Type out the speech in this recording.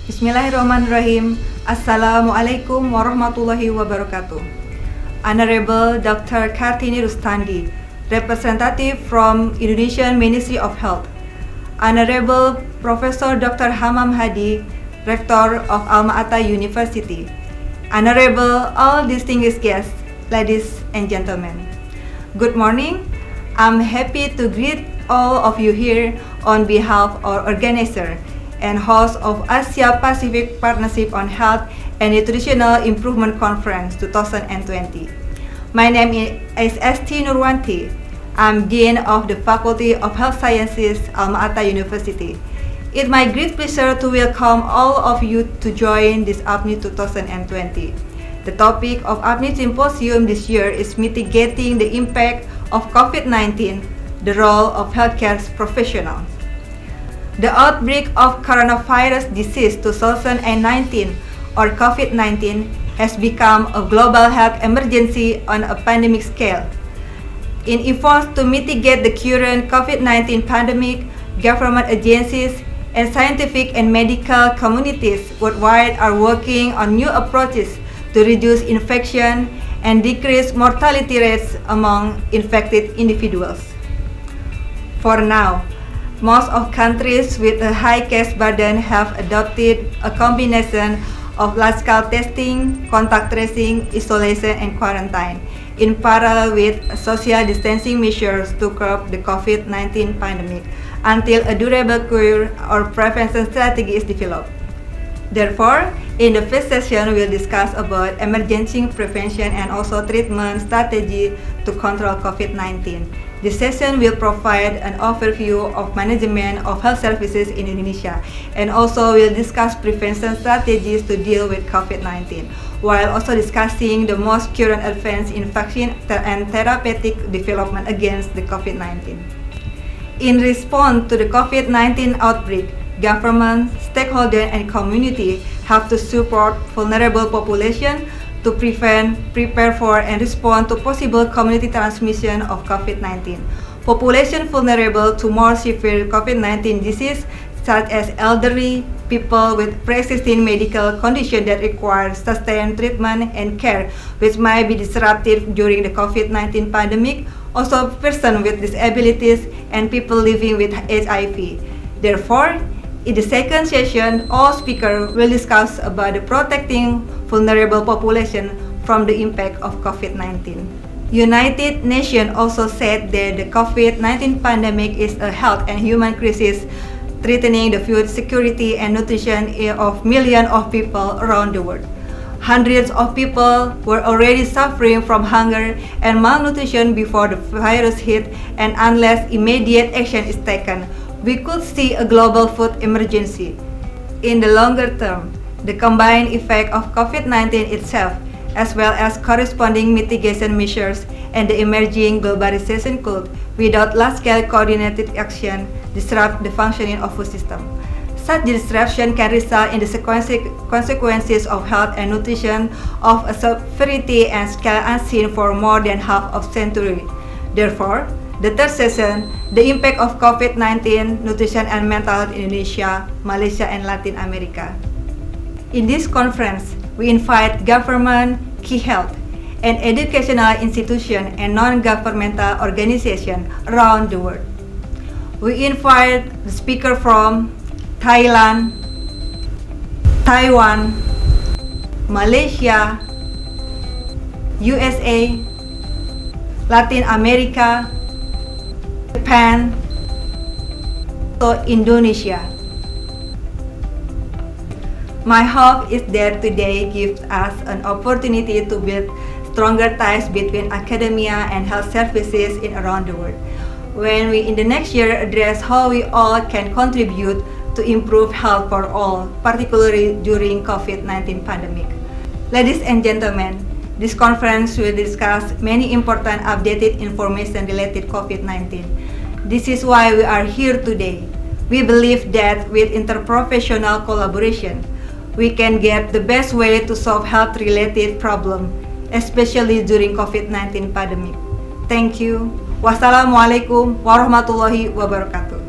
Bismillahirrahmanirrahim. Assalamualaikum warahmatullahi wabarakatuh. Honorable Dr. Kartini Rustandi, representative from Indonesian Ministry of Health. Honorable Professor Dr. Hamam Hadi, Rector of Alma-Ata University. Honorable all distinguished guests, ladies and gentlemen. Good morning. I'm happy to greet all of you here on behalf of our organizer and host of Asia Pacific Partnership on Health and Nutritional Improvement Conference 2020. My name is Esti Nurwanti. I'm Dean of the Faculty of Health Sciences, Alma-Ata University. It's my great pleasure to welcome all of you to join this APNI 2020. The topic of APNI Symposium this year is mitigating the impact of COVID-19, the role of healthcare professionals. The outbreak of coronavirus disease 2019 or COVID-19 has become a global health emergency on a pandemic scale. In efforts to mitigate the current COVID-19 pandemic, government agencies and scientific and medical communities worldwide are working on new approaches to reduce infection and decrease mortality rates among infected individuals. For now, most of countries with a high case burden have adopted a combination of large-scale testing, contact tracing, isolation, and quarantine, in parallel with social distancing measures to curb the COVID-19 pandemic until a durable cure or prevention strategy is developed. Therefore, in the first session, we'll discuss about emergency prevention and also treatment strategy to control COVID-19. This session will provide an overview of management of health services in Indonesia, and also will discuss prevention strategies to deal with COVID-19, while also discussing the most current advance in vaccine and therapeutic development against the COVID-19. In response to the COVID-19 outbreak, government, stakeholders, and community have to support vulnerable population to prevent, prepare for, and respond to possible community transmission of COVID-19. Population vulnerable to more severe COVID-19 disease, such as elderly, people with pre-existing medical conditions that require sustained treatment and care, which might be disruptive during the COVID-19 pandemic, also persons with disabilities and people living with HIV. Therefore, in the second session, all speakers will discuss about the protecting vulnerable population from the impact of COVID-19. United Nations also said that the COVID-19 pandemic is a health and human crisis threatening the food security and nutrition of millions of people around the world. Hundreds of people were already suffering from hunger and malnutrition before the virus hit, and unless immediate action is taken, we could see a global food emergency. In the longer term, the combined effect of COVID-19 itself, as well as corresponding mitigation measures and the emerging globalization could, without large-scale coordinated action, disrupt the functioning of food system. Such disruption can result in the consequences of health and nutrition of a severity and scale unseen for more than half a century. Therefore, the third session, the impact of COVID-19, nutrition and mental health in Indonesia, Malaysia, and Latin America. In this conference, we invite government, key health, and educational institutions and non-governmental organizations around the world. We invite the speaker from Thailand, Taiwan, Malaysia, USA, Latin America, Japan, to Indonesia. My hope is that today gives us an opportunity to build stronger ties between academia and health services in around the world, when we in the next year address how we all can contribute to improve health for all, particularly during COVID-19 pandemic. Ladies and gentlemen, this conference will discuss many important updated information related COVID-19. This is why we are here today. We believe that with interprofessional collaboration, we can get the best way to solve health-related problems, especially during COVID-19 pandemic. Thank you. Wassalamualaikum warahmatullahi wabarakatuh.